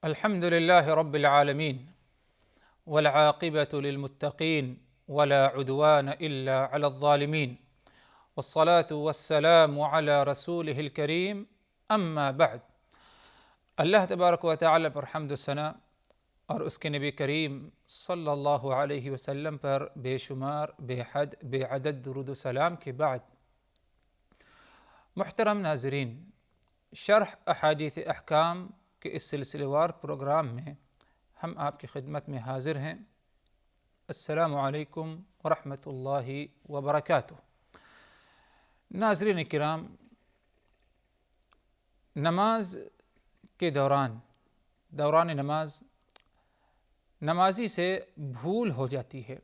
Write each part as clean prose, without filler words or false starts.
الحمد لله رب العالمين والعاقبة للمتقين ولا عدوان إلا على الظالمين والصلاة والسلام على رسوله الكريم اما بعد۔ اللہ تبارک و تعالی پر حمد و ثنا اور اس کے نبی کریم صلی اللہ علیہ وسلم پر بے شمار بے حد بے عدد درود و سلام کے بعد، محترم ناظرین، شرح احادیث احکام کے اس سلسلے وار پروگرام میں ہم آپ کی خدمت میں حاضر ہیں۔ السلام علیکم ورحمۃ اللہ وبرکاتہ۔ ناظرین کرام، نماز کے دوران نماز نمازی سے بھول ہو جاتی ہے،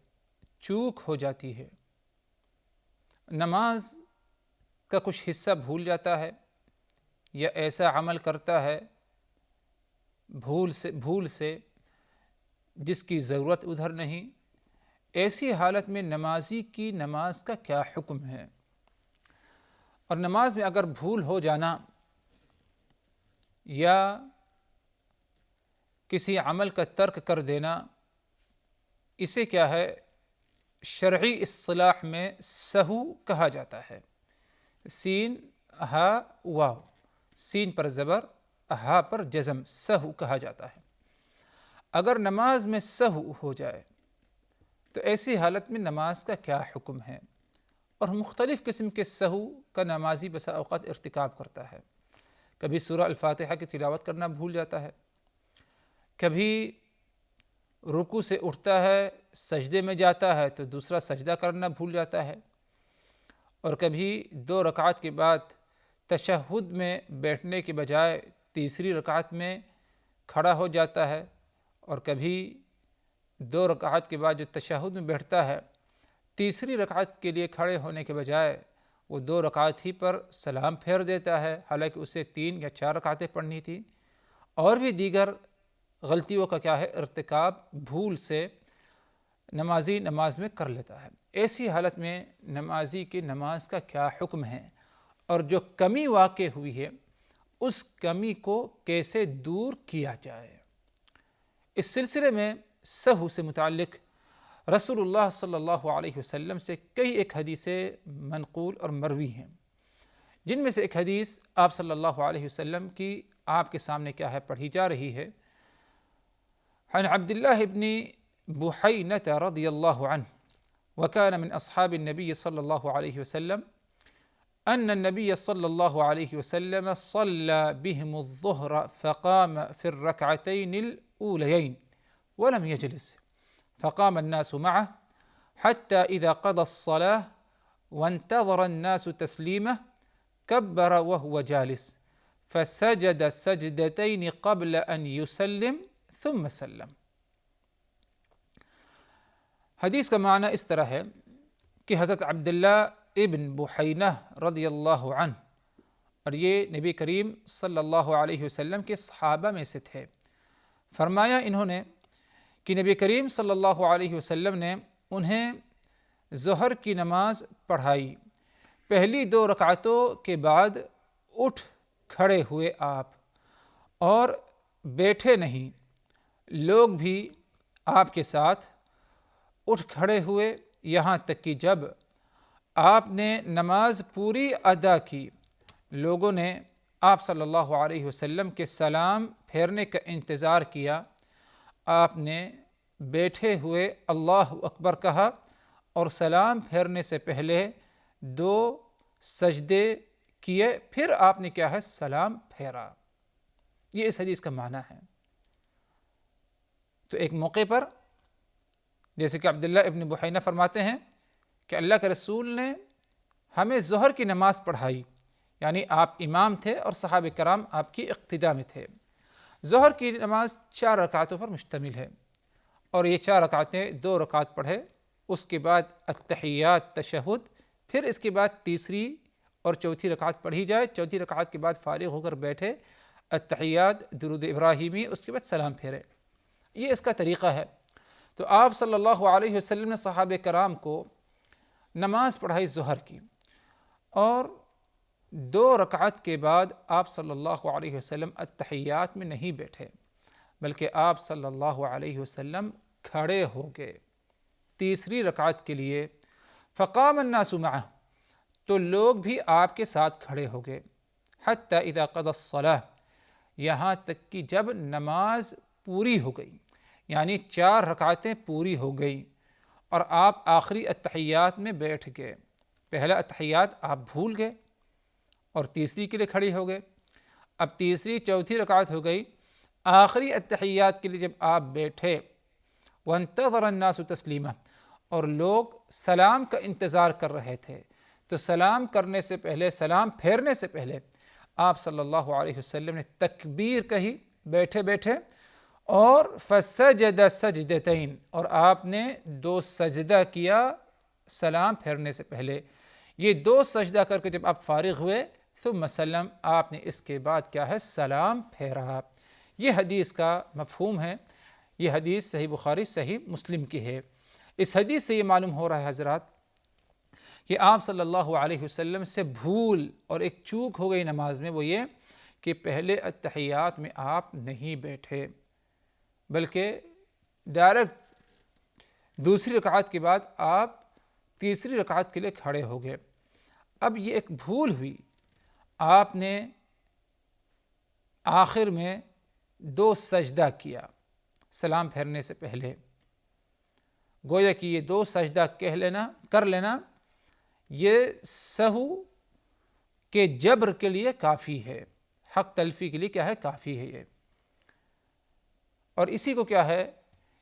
چوک ہو جاتی ہے، نماز کا کچھ حصہ بھول جاتا ہے یا ایسا عمل کرتا ہے بھول سے جس کی ضرورت ادھر نہیں۔ ایسی حالت میں نمازی کی نماز کا کیا حکم ہے؟ اور نماز میں اگر بھول ہو جانا یا کسی عمل کا ترک کر دینا، اسے کیا ہے؟ شرعی اصطلاح میں سہو کہا جاتا ہے۔ سین ہا واو، سین پر زبر، ہا پر جزم، سہو کہا جاتا ہے۔ اگر نماز میں سہو ہو جائے تو ایسی حالت میں نماز کا کیا حکم ہے؟ اور مختلف قسم کے سہو کا نمازی بسا اوقات ارتکاب کرتا ہے۔ کبھی سورہ الفاتحہ کی تلاوت کرنا بھول جاتا ہے، کبھی رکوع سے اٹھتا ہے، سجدے میں جاتا ہے تو دوسرا سجدہ کرنا بھول جاتا ہے، اور کبھی 2 رکعت کے بعد تشہد میں بیٹھنے کے بجائے تیسری رکعت میں کھڑا ہو جاتا ہے، اور کبھی 2 رکعت کے بعد جو تشہد میں بیٹھتا ہے تیسری رکعت کے لیے کھڑے ہونے کے بجائے وہ 2 رکعت ہی پر سلام پھیر دیتا ہے، حالانکہ اسے 3 یا 4 رکعتیں پڑھنی تھی۔ اور بھی دیگر غلطیوں کا کیا ہے؟ ارتکاب بھول سے نمازی نماز میں کر لیتا ہے۔ ایسی حالت میں نمازی کی نماز کا کیا حکم ہے، اور جو کمی واقع ہوئی ہے اس کمی کو کیسے دور کیا جائے؟ اس سلسلے میں سہو سے متعلق رسول اللہ صلی اللہ علیہ وسلم سے کئی ایک حدیثیں منقول اور مروی ہیں، جن میں سے ایک حدیث آپ صلی اللہ علیہ وسلم کی آپ کے سامنے کیا ہے؟ پڑھی جا رہی ہے۔ عن عبد الله بن بحينة رضي الله عنه وكان من أصحاب النبي صلى الله عليه وسلم أن النبي صلى الله عليه وسلم صلى بهم الظهر فقام في الركعتين الأوليين ولم يجلس، فقام الناس معه حتى إذا قضى الصلاة وانتظر الناس تسليمه كبر وهو جالس فسجد سجدتين قبل أن يسلم ثم سلم۔ حدیث کا معنی اس طرح ہے کہ حضرت عبداللہ ابن بحینہ رضی اللہ عنہ، اور یہ نبی کریم صلی اللہ علیہ وسلم کے صحابہ میں سے تھے، فرمایا انہوں نے کہ نبی کریم صلی اللہ علیہ وسلم نے انہیں ظہر کی نماز پڑھائی۔ پہلی 2 رکعتوں کے بعد اٹھ کھڑے ہوئے آپ، اور بیٹھے نہیں، لوگ بھی آپ کے ساتھ اٹھ کھڑے ہوئے، یہاں تک کہ جب آپ نے نماز پوری ادا کی، لوگوں نے آپ صلی اللہ علیہ وسلم کے سلام پھیرنے کا انتظار کیا۔ آپ نے بیٹھے ہوئے اللہ اکبر کہا اور سلام پھیرنے سے پہلے 2 سجدے کیے، پھر آپ نے کیا ہے؟ سلام پھیرا۔ یہ اس حدیث کا معنی ہے۔ تو ایک موقع پر جیسے کہ عبداللہ ابن بحینہ فرماتے ہیں کہ اللہ کے رسول نے ہمیں ظہر کی نماز پڑھائی، یعنی آپ امام تھے اور صحابہ کرام آپ کی اقتداء میں تھے۔ ظہر کی نماز 4 رکعتوں پر مشتمل ہے، اور یہ 4 رکعتیں 2 رکعت پڑھے، اس کے بعد التحیات تشہد، پھر اس کے بعد تیسری اور چوتھی رکعت پڑھی جائے، چوتھی رکعت کے بعد فارغ ہو کر بیٹھے، التحیات درود ابراہیمی، اس کے بعد سلام پھیرے۔ یہ اس کا طریقہ ہے۔ تو آپ صلی اللہ علیہ وسلم نے صحابہ کرام کو نماز پڑھائی ظہر کی، اور 2 رکعت کے بعد آپ صلی اللہ علیہ وسلم التحیات میں نہیں بیٹھے، بلکہ آپ صلی اللہ علیہ وسلم کھڑے ہو گئے تیسری رکعت کے لیے. فقام الناس معه، تو لوگ بھی آپ کے ساتھ کھڑے ہو گئے. حتی اذا قضى الصلاة، یہاں تک کہ جب نماز پوری ہو گئی، یعنی 4 رکعتیں پوری ہو گئی اور آپ آخری اتحیات میں بیٹھ گئے. پہلا اتحیات آپ بھول گئے اور تیسری کے لیے کھڑے ہو گئے. اب تیسری چوتھی رکعت ہو گئی، آخری اتحیات کے لیے جب آپ بیٹھے، وانتظر الناس تسلیما، اور لوگ سلام کا انتظار کر رہے تھے، تو سلام کرنے سے پہلے، سلام پھیرنے سے پہلے آپ صلی اللہ علیہ وسلم نے تکبیر کہی بیٹھے بیٹھے، اور فسجد سجدتین، اور آپ نے 2 سجدہ کیا سلام پھیرنے سے پہلے. یہ 2 سجدہ کر کے جب آپ فارغ ہوئے، ثم سلم، آپ نے اس کے بعد کیا ہے، سلام پھیرا. یہ حدیث کا مفہوم ہے. یہ حدیث صحیح بخاری صحیح مسلم کی ہے. اس حدیث سے یہ معلوم ہو رہا ہے حضرات کہ آپ صلی اللہ علیہ وسلم سے بھول اور ایک چوک ہو گئی نماز میں، وہ یہ کہ پہلے اتحیات میں آپ نہیں بیٹھے، بلکہ ڈائریکٹ دوسری رکعت کے بعد آپ تیسری رکعت کے لیے کھڑے ہو گئے. اب یہ ایک بھول ہوئی، آپ نے آخر میں 2 سجدہ کیا سلام پھیرنے سے پہلے. گویا کہ یہ 2 سجدہ کر لینا یہ سہو کے جبر کے لیے کافی ہے، حق تلفی کے لیے کیا ہے، کافی ہے یہ. اور اسی کو کیا ہے،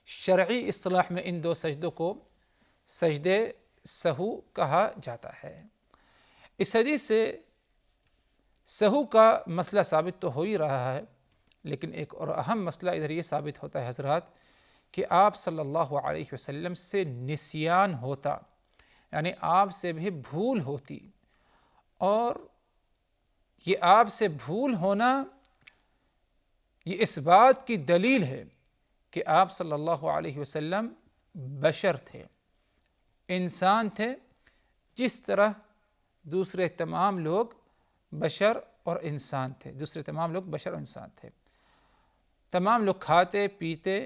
شرعی اصطلاح میں ان 2 سجدوں کو سجدے سہو کہا جاتا ہے. اس حدیث سے سہو کا مسئلہ ثابت تو ہو ہی رہا ہے، لیکن ایک اور اہم مسئلہ ادھر یہ ثابت ہوتا ہے حضرات کہ آپ صلی اللہ علیہ وسلم سے نسیان ہوتا، یعنی آپ سے بھی بھول ہوتی. اور یہ آپ سے بھول ہونا یہ اس بات کی دلیل ہے کہ آپ صلی اللہ علیہ وسلم بشر تھے، انسان تھے، جس طرح دوسرے تمام لوگ بشر اور انسان تھے. دوسرے تمام لوگ بشر اور انسان تھے. تمام لوگ کھاتے پیتے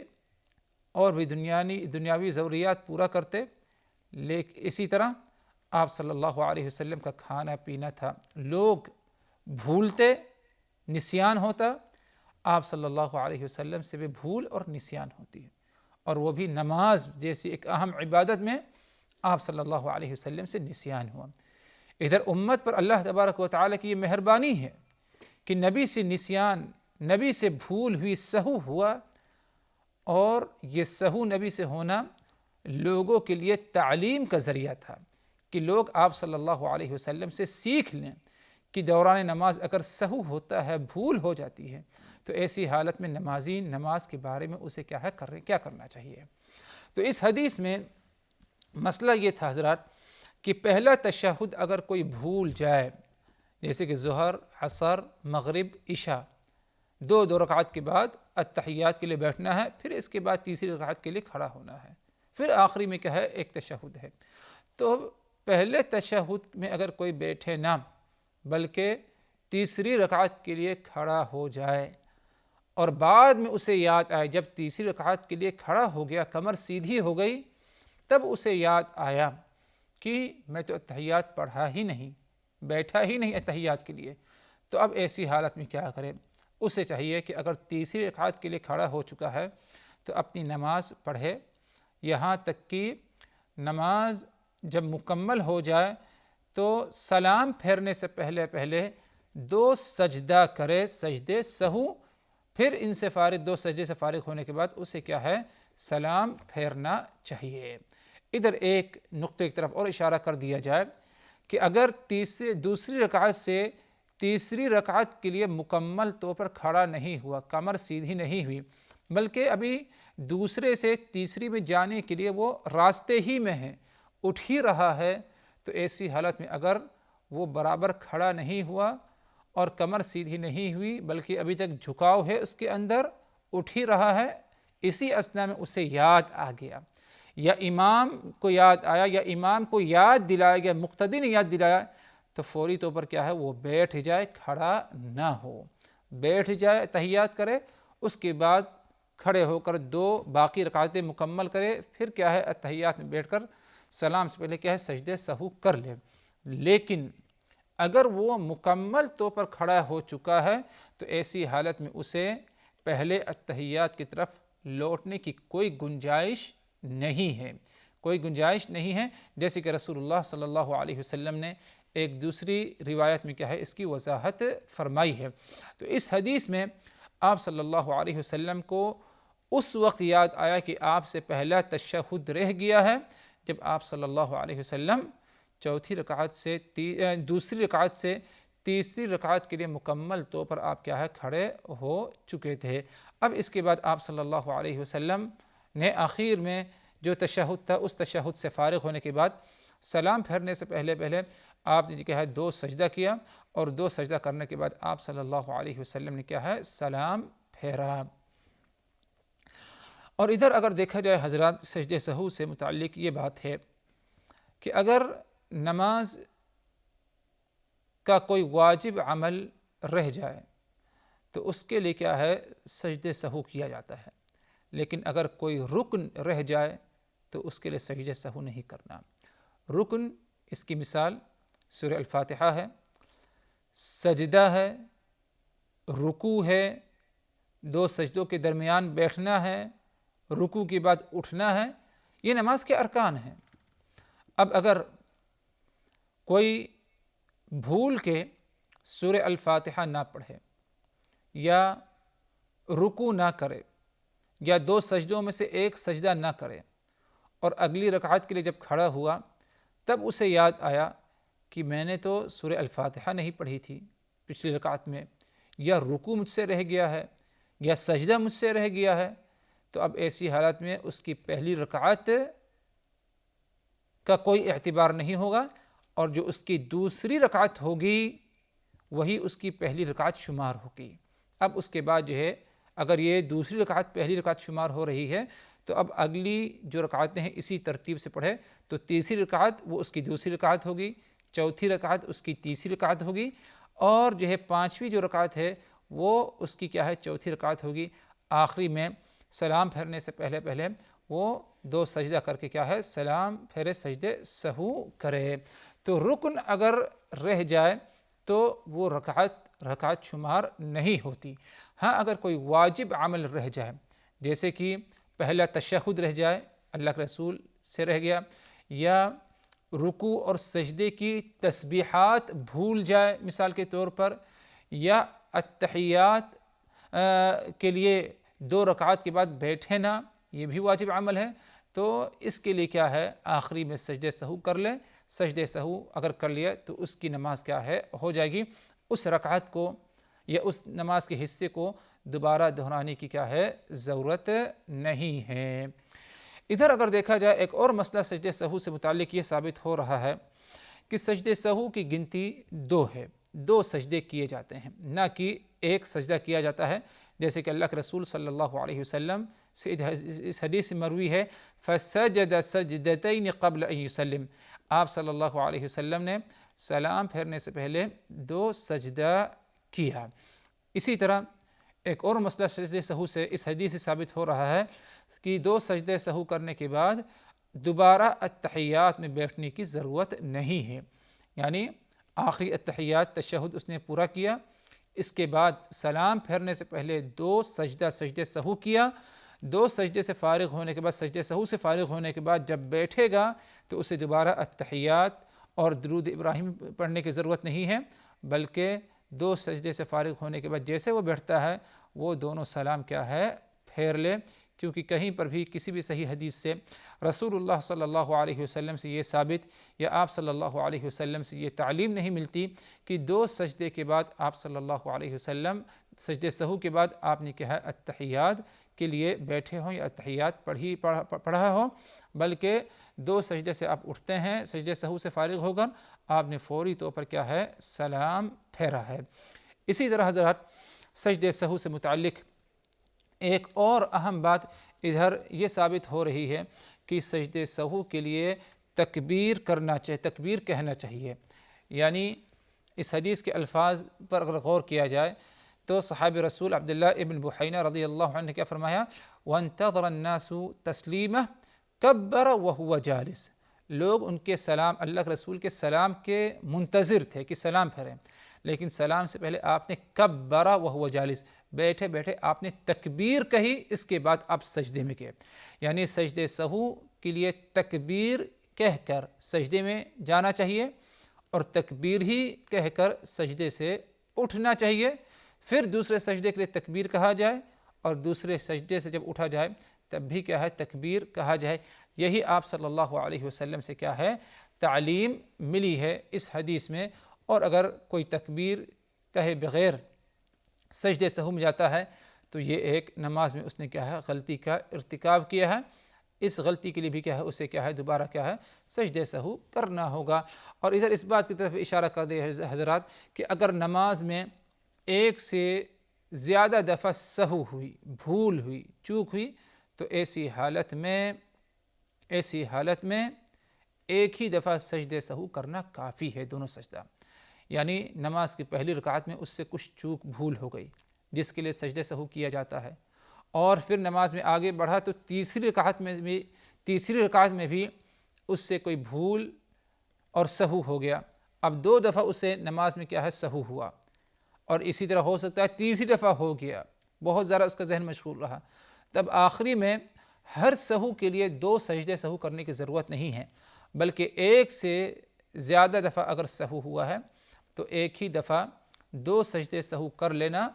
اور بھی دنیاوی ضروریات پورا کرتے، لیکن اسی طرح آپ صلی اللہ علیہ وسلم کا کھانا پینا تھا. لوگ بھولتے، نسیان ہوتا، آپ صلی اللہ علیہ وسلم سے بھی بھول اور نسیان ہوتی ہے، اور وہ بھی نماز جیسی ایک اہم عبادت میں آپ صلی اللہ علیہ وسلم سے نسیان ہوا. ادھر امت پر اللہ تبارک و تعالیٰ کی یہ مہربانی ہے کہ نبی سے نسیان، نبی سے بھول ہوئی، سہو ہوا، اور یہ سہو نبی سے ہونا لوگوں کے لیے تعلیم کا ذریعہ تھا کہ لوگ آپ صلی اللہ علیہ وسلم سے سیکھ لیں کہ دوران نماز اگر سہو ہوتا ہے، بھول ہو جاتی ہے، تو ایسی حالت میں نمازی نماز کے بارے میں اسے کیا کرنا چاہیے. تو اس حدیث میں مسئلہ یہ تھا حضرات کہ پہلا تشہد اگر کوئی بھول جائے، جیسے کہ ظہر، عصر، مغرب، عشاء، 2 رکعت کے بعد اتحیات کے لیے بیٹھنا ہے، پھر اس کے بعد تیسری رکعت کے لیے کھڑا ہونا ہے، پھر آخری میں کیا ہے، ایک تشہد ہے. تو پہلے تشہد میں اگر کوئی بیٹھے نہ، بلکہ تیسری رکعت کے لیے کھڑا ہو جائے، اور بعد میں اسے یاد آئے، جب تیسری رکعت کے لیے کھڑا ہو گیا، کمر سیدھی ہو گئی، تب اسے یاد آیا کہ میں تو اتحیات پڑھا ہی نہیں، بیٹھا ہی نہیں اتحیات کے لیے، تو اب ایسی حالت میں کیا کرے؟ اسے چاہیے کہ اگر تیسری رکعت کے لیے کھڑا ہو چکا ہے تو اپنی نماز پڑھے، یہاں تک کہ نماز جب مکمل ہو جائے تو سلام پھیرنے سے پہلے 2 سجدہ کرے، سجدے سہو، پھر ان سے فارغ 2 سجدے سے فارغ ہونے کے بعد اسے کیا ہے، سلام پھیرنا چاہیے. ادھر ایک نقطے کی طرف اور اشارہ کر دیا جائے کہ اگر دوسری رکعت سے تیسری رکعت کے لیے مکمل طور پر کھڑا نہیں ہوا، کمر سیدھی نہیں ہوئی، بلکہ ابھی دوسرے سے تیسری میں جانے کے لیے وہ راستے ہی میں ہے، اٹھ ہی رہا ہے، تو ایسی حالت میں اگر وہ برابر کھڑا نہیں ہوا اور کمر سیدھی نہیں ہوئی، بلکہ ابھی تک جھکاؤ ہے اس کے اندر، اٹھ ہی رہا ہے، اسی اثنا میں اسے یاد آ گیا، یا امام کو یاد آیا، یا امام کو یاد دلایا گیا، مقتدی نے یاد دلایا، تو فوری طور پر کیا ہے، وہ بیٹھ جائے، کھڑا نہ ہو، بیٹھ جائے، تحیات کرے، اس کے بعد کھڑے ہو کر 2 باقی رکعتیں مکمل کرے، پھر کیا ہے اتحیات میں بیٹھ کر سلام سے پہلے کیا ہے سجدہ سہو کر لے۔ لیکن اگر وہ مکمل طور پر کھڑا ہو چکا ہے تو ایسی حالت میں اسے پہلے اتحیات کی طرف لوٹنے کی کوئی گنجائش نہیں ہے، کوئی گنجائش نہیں ہے، جیسے کہ رسول اللہ صلی اللہ علیہ وسلم نے ایک دوسری روایت میں کیا ہے اس کی وضاحت فرمائی ہے۔ تو اس حدیث میں آپ صلی اللہ علیہ وسلم کو اس وقت یاد آیا کہ آپ سے پہلا تشہد رہ گیا ہے جب آپ صلی اللہ علیہ وسلم دوسری رکعت سے تیسری رکعت کے لیے مکمل طور پر آپ کیا ہے کھڑے ہو چکے تھے۔ اب اس کے بعد آپ صلی اللہ علیہ وسلم نے آخر میں جو تشہد تھا اس تشہد سے فارغ ہونے کے بعد سلام پھیرنے سے پہلے آپ نے کیا ہے 2 سجدہ کیا، اور 2 سجدہ کرنے کے بعد آپ صلی اللہ علیہ وسلم نے کیا ہے سلام پھیرا۔ اور ادھر اگر دیکھا جائے حضرات، سجدہ سہو سے متعلق یہ بات ہے کہ اگر نماز کا کوئی واجب عمل رہ جائے تو اس کے لیے کیا ہے سجدہ سہو کیا جاتا ہے، لیکن اگر کوئی رکن رہ جائے تو اس کے لیے سجدہ سہو نہیں کرنا۔ رکن، اس کی مثال سورہ الفاتحہ ہے، سجدہ ہے، رکوع ہے، 2 سجدوں کے درمیان بیٹھنا ہے، رکوع کے بعد اٹھنا ہے، یہ نماز کے ارکان ہیں۔ اب اگر کوئی بھول کے سورہ الفاتحہ نہ پڑھے یا رکوع نہ کرے یا 2 سجدوں میں سے ایک سجدہ نہ کرے اور اگلی رکعت کے لیے جب کھڑا ہوا تب اسے یاد آیا کہ میں نے تو سورہ الفاتحہ نہیں پڑھی تھی پچھلی رکعت میں، یا رکوع مجھ سے رہ گیا ہے یا سجدہ مجھ سے رہ گیا ہے، تو اب ایسی حالت میں اس کی پہلی رکعت کا کوئی اعتبار نہیں ہوگا، اور جو اس کی دوسری رکعت ہوگی وہی اس کی پہلی رکعت شمار ہوگی۔ اب اس کے بعد جو ہے اگر یہ دوسری رکعت پہلی رکعت شمار ہو رہی ہے تو اب اگلی جو رکعتیں ہیں اسی ترتیب سے پڑھے تو تیسری رکعت وہ اس کی دوسری رکعت ہوگی، چوتھی رکعت اس کی تیسری رکعت ہوگی، اور جو ہے 5ویں جو رکعت ہے وہ اس کی کیا ہے چوتھی رکعت ہوگی۔ آخری میں سلام پھیرنے سے پہلے وہ 2 سجدہ کر کے کیا ہے سلام پھیرے سجدے سہو کرے۔ تو رکن اگر رہ جائے تو وہ رکعت شمار نہیں ہوتی۔ ہاں اگر کوئی واجب عمل رہ جائے، جیسے کہ پہلا تشہد رہ جائے، اللہ کے رسول سے رہ گیا، یا رکوع اور سجدے کی تسبیحات بھول جائے مثال کے طور پر، یا اتحیات کے لیے 2 رکعات کے بعد بیٹھے نہ، یہ بھی واجب عمل ہے، تو اس کے لیے کیا ہے آخری میں سجدہ سہو کر لے۔ سجدہ سہو اگر کر لیا تو اس کی نماز کیا ہے ہو جائے گی، اس رکعت کو یا اس نماز کے حصے کو دوبارہ دہرانے کی کیا ہے ضرورت نہیں ہے۔ ادھر اگر دیکھا جائے ایک اور مسئلہ سجدہ سہو سے متعلق یہ ثابت ہو رہا ہے کہ سجدہ سہو کی گنتی 2 ہے، 2 سجدے کیے جاتے ہیں، نہ کہ ایک سجدہ کیا جاتا ہے، جیسے کہ اللہ کے رسول صلی اللہ علیہ وسلم سے اس حدیث مروی ہے فَسَجَدَ سَجْدَتَيْنِ قَبْلَ أَن يُسَلِّمَ، آپ صلی اللہ علیہ وسلم نے سلام پھیرنے سے پہلے 2 سجدہ کیا۔ اسی طرح ایک اور مسئلہ سجدہ سہو سے اس حدیث سے ثابت ہو رہا ہے کہ 2 سجدے سہو کرنے کے بعد دوبارہ اتحیات میں بیٹھنے کی ضرورت نہیں ہے، یعنی آخری اتحیات تشہد اس نے پورا کیا، اس کے بعد سلام پھیرنے سے پہلے 2 سجدے سہو کیا، 2 سجدے سے فارغ ہونے کے بعد سجدے سہو سے فارغ ہونے کے بعد جب بیٹھے گا تو اسے دوبارہ اتحیات اور درود ابراہیم پڑھنے کی ضرورت نہیں ہے، بلکہ 2 سجدے سے فارغ ہونے کے بعد جیسے وہ بیٹھتا ہے وہ دونوں سلام کیا ہے پھیر لے، کیونکہ کہیں پر بھی کسی بھی صحیح حدیث سے رسول اللہ صلی اللہ علیہ وسلم سے یہ ثابت یا آپ صلی اللہ علیہ وسلم سے یہ تعلیم نہیں ملتی کہ 2 سجدے کے بعد آپ صلی اللہ علیہ وسلم سجدے سہو کے بعد آپ نے کہا اتحیات کے لیے بیٹھے ہوں یا اتحیات پڑھا ہو، بلکہ 2 سجدے سے آپ اٹھتے ہیں سجدے سہو سے فارغ ہو کر آپ نے فوری طور پر کیا ہے سلام پھیرا ہے۔ اسی طرح حضرات سجدے سہو سے متعلق ایک اور اہم بات ادھر یہ ثابت ہو رہی ہے کہ سجدے سہو کے لیے تکبیر کرنا چاہیے، تکبیر کہنا چاہیے، یعنی اس حدیث کے الفاظ پر اگر غور کیا جائے تو صحابی رسول عبداللہ ابن بحینہ رضی اللہ عنہ نے کیا فرمایا؟ وَانْتَظَرَ النَّاسُ تَسْلِيمَهُ كَبَّرَ وَهُوَ جَالِسٌ، لوگ ان کے سلام، اللہ کے رسول کے سلام کے منتظر تھے کہ سلام پھیریں، لیکن سلام سے پہلے آپ نے کبّرا وہو جالس، بیٹھے بیٹھے آپ نے تکبیر کہی، اس کے بعد آپ سجدے میں گئے، یعنی سجدے سہو کے لیے تکبیر کہہ کر سجدے میں جانا چاہیے اور تکبیر ہی کہہ کر سجدے سے اٹھنا چاہیے، پھر دوسرے سجدے کے لیے تکبیر کہا جائے اور دوسرے سجدے سے جب اٹھا جائے تب بھی کیا ہے؟ تکبیر کہا جائے۔ یہی آپ صلی اللہ علیہ وسلم سے کیا ہے؟ تعلیم ملی ہے اس حدیث میں۔ اور اگر کوئی تکبیر کہے بغیر سجدے سہو میں جاتا ہے تو یہ ایک نماز میں اس نے کیا ہے؟ غلطی کا ارتکاب کیا ہے، اس غلطی کے لیے بھی کیا ہے؟ اسے کیا ہے؟ دوبارہ کیا ہے؟ سجدے سہو کرنا ہوگا۔ اور ادھر اس بات کی طرف اشارہ کر دے حضرات کہ اگر نماز میں ایک سے زیادہ دفعہ سہو ہوئی، بھول ہوئی، چوک ہوئی، تو ایسی حالت میں ایک ہی دفعہ سجدے سہو کرنا کافی ہے، دونوں سجدہ، یعنی نماز کی پہلی رکعت میں اس سے کچھ چوک بھول ہو گئی جس کے لیے سجدے سہو کیا جاتا ہے، اور پھر نماز میں آگے بڑھا تو تیسری رکعت میں بھی اس سے کوئی بھول اور سہو ہو گیا، اب دو دفعہ اسے نماز میں کیا ہے؟ سہو ہوا، اور اسی طرح ہو سکتا ہے تیسری دفعہ ہو گیا، بہت زیادہ اس کا ذہن مشغول رہا، تب آخری میں ہر سہو کے لیے دو سجدے سہو کرنے کی ضرورت نہیں ہے، بلکہ ایک سے زیادہ دفعہ اگر سہو ہوا ہے تو ایک ہی دفعہ دو سجدے سہو کر لینا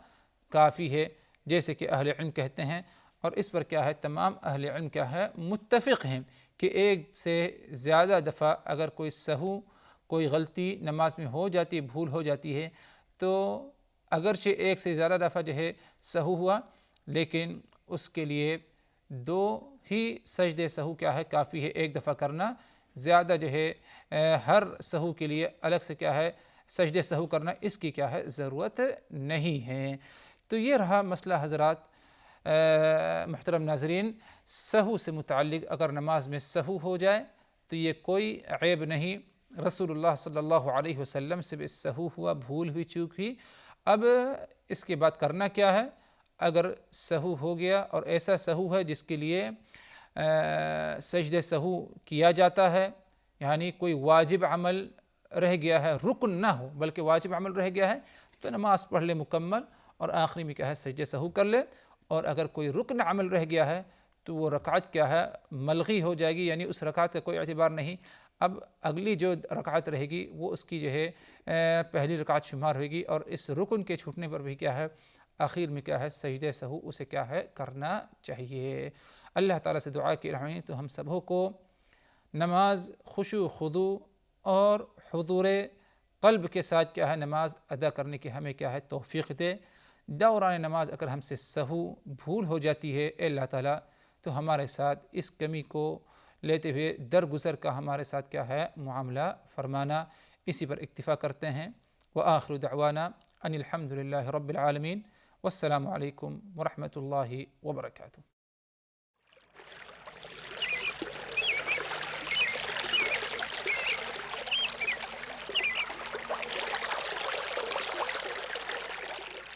کافی ہے، جیسے کہ اہل علم کہتے ہیں، اور اس پر کیا ہے؟ تمام اہل علم کیا ہے؟ متفق ہیں کہ ایک سے زیادہ دفعہ اگر کوئی سہو، کوئی غلطی نماز میں ہو جاتی، بھول ہو جاتی ہے، تو اگرچہ ایک سے زیادہ دفعہ جو ہے سہو ہوا، لیکن اس کے لیے دو ہی سجدے سہو کیا ہے؟ کافی ہے، ایک دفعہ کرنا زیادہ جو ہے ہر سہو کے لیے الگ سے کیا ہے؟ سجدے سہو کرنا، اس کی کیا ہے؟ ضرورت نہیں ہے۔ تو یہ رہا مسئلہ حضرات۔ محترم ناظرین، سہو سے متعلق اگر نماز میں سہو ہو جائے تو یہ کوئی عیب نہیں، رسول اللہ صلی اللہ علیہ وسلم سے بھی سہو ہوا، بھول ہوئی، چوک ہوئی، اب اس کے بعد کرنا کیا ہے؟ اگر سہو ہو گیا اور ایسا سہو ہے جس کے لیے سجدے سہو کیا جاتا ہے، یعنی کوئی واجب عمل رہ گیا ہے، رکن نہ ہو بلکہ واجب عمل رہ گیا ہے، تو نماز پڑھ لے مکمل اور آخری میں کیا ہے؟ سجدے سہو کر لے، اور اگر کوئی رکن عمل رہ گیا ہے تو وہ رکعت کیا ہے؟ ملغی ہو جائے گی، یعنی اس رکعت کا کوئی اعتبار نہیں، اب اگلی جو رکعت رہے گی وہ اس کی جو ہے پہلی رکعت شمار ہوئے گی، اور اس رکن کے چھوٹنے پر بھی کیا ہے؟ آخر میں کیا ہے؟ سجدے سہو اسے کیا ہے؟ کرنا چاہیے۔ اللہ تعالیٰ سے دعا کی رحمیں تو ہم سبوں کو نماز خشوع خضوع اور حضور قلب کے ساتھ کیا ہے؟ نماز ادا کرنے کی ہمیں کیا ہے؟ توفیق دے۔ دوران نماز اگر ہم سے سہو، بھول ہو جاتی ہے، اے اللہ تعالیٰ تو ہمارے ساتھ اس کمی کو لیتے ہوئے درگزر کا ہمارے ساتھ کیا ہے؟ معاملہ فرمانا۔ اسی پر اکتفا کرتے ہیں۔ وآخر دعوانا ان الحمد للہ رب العالمین، والسلام علیکم ورحمۃ اللہ وبرکاتہ۔